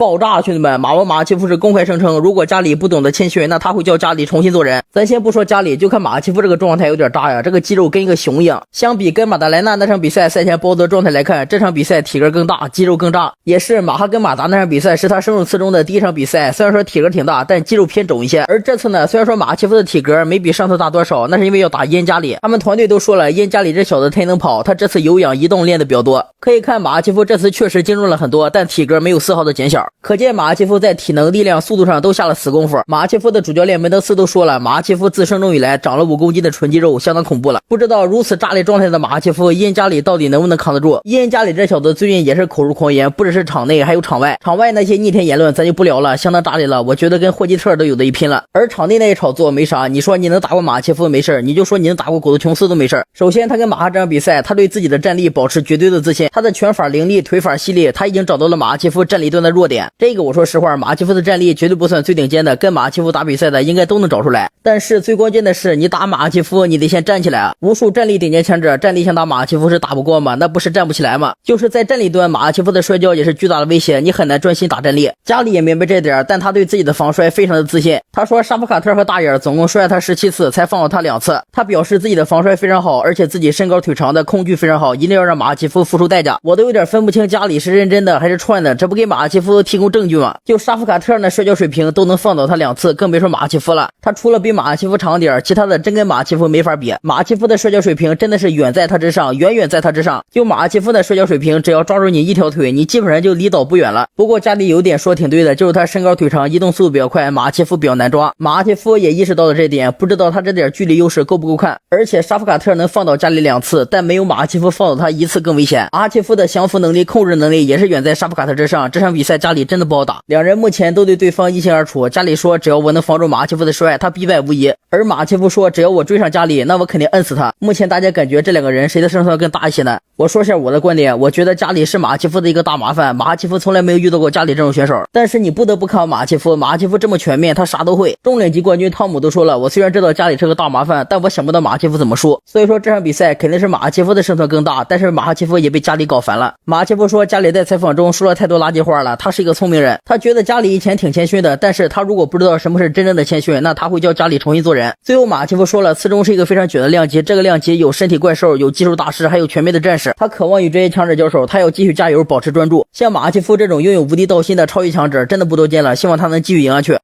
爆炸！兄弟们，马马奇夫是公开声称，如果家里不懂得谦逊，那他会教家里重新做人。咱先不说家里，就看马奇夫这个状态有点炸呀，这个肌肉跟一个熊一样。相比跟马达莱纳那场比赛赛前包的状态来看，这场比赛体格更大，肌肉更炸。也是马哈跟马达那场比赛是他生入次中的第一场比赛，虽然说体格挺大，但肌肉偏肿一些。而这次呢，虽然说马奇夫的体格没比上次大多少，那是因为要打燕加里，他们团队都说了，燕加里这小子忒能跑，他这次有氧移动练的比较多。可以看马奇夫这次确实精重了很多，但体格没有丝毫的减小，可见马奇夫在体能、力量、速度上都下了死功夫。马奇夫的主教练门德斯都说了，马奇夫自生中以来长了5公斤的纯肌肉，相当恐怖了。不知道如此炸裂状态的马奇夫，燕加里到底能不能扛得住？燕加里这小子最近也是口出狂言，不只是场内还有场外。场外那些逆天言论咱就不聊了，相当炸裂了，我觉得跟霍基特都有的一拼了。而场内那些炒作没啥，你说你能打过马奇夫没事，你就说你能打过古德琼斯都没事。首先他跟马哈这场比赛，他对自己的战力保持绝对的自信，他的拳法凌厉，腿法犀利，他已经找到了马奇夫战力端的弱点。这个我说实话，马奇夫的战力绝对不算最顶尖的，跟马奇夫打比赛的应该都能找出来。但是最关键的是，你打马奇夫你得先站起来啊！无数战力顶尖强者战力想打马奇夫是打不过吗？那不是站不起来吗？就是在战力端，马奇夫的摔跤也是巨大的威胁，你很难专心打战力。加里也明白这点，但他对自己的防摔非常的自信。他说沙夫卡特和大眼总共摔了他17次，才放了他2次。他表示自己的防摔非常好，而且自己身高腿长的控具非常好，一定要让马奇夫付出代价。我都有点分不清加里是认真的还是串的，这不给马奇夫提供证据吗？就沙夫卡特那摔跤水平都能放倒他2次，更别说马奇夫了。他除了比马奇夫长点，其他的真跟马奇夫没法比。马奇夫的摔跤水平真的是远在他之上，远远在他之上。就马奇夫的摔跤水平，只要抓住你一条腿，你基本上就离倒不远了。不过加里有点说挺对的，就是他身高腿长，移动速度比较快，马奇夫比较难抓。马奇夫也意识到了这点，不知道他这点距离优势够不够看。而且沙夫卡特能放倒加里2次，但没有马奇夫放倒他1次更危险。马奇夫的降服能力、控制能力也是远在沙夫卡特之上。这场比赛加里真的不好打，两人目前都对对方一清二楚。加里说只要我能防住马奇夫的摔，他必败无疑。而马奇夫说只要我追上加里，那我肯定摁死他。目前大家感觉这两个人谁的胜算更大一些呢？我说下我的观点，我觉得加里是马奇夫的一个大麻烦，马奇夫从来没有遇到过加里这种选手。但是你不得不看马奇夫，马奇夫这么全面，他啥都会。中领级冠军汤姆都说了，我虽然知道加里是个大麻烦，但我想不到马奇夫怎么输。所以说这场比赛肯定是马奇夫的胜算更大，但是马奇夫也被加里搞烦了。马奇夫说加里在采访中说了太多垃圾话了，他是一个聪明人，他觉得加里以前挺谦逊的，但是他如果不知道什么是真正的谦逊，那他会教加里重新做人。最后马奇夫说了，次中是一个非常卷的量级，这个量级有身体怪兽，有技术大师，还有全面的战士，他渴望与这些强者交手，他要继续加油，保持专注。像马奇夫这种拥有无敌道心的超级强者真的不多见了，希望他能继续赢下去。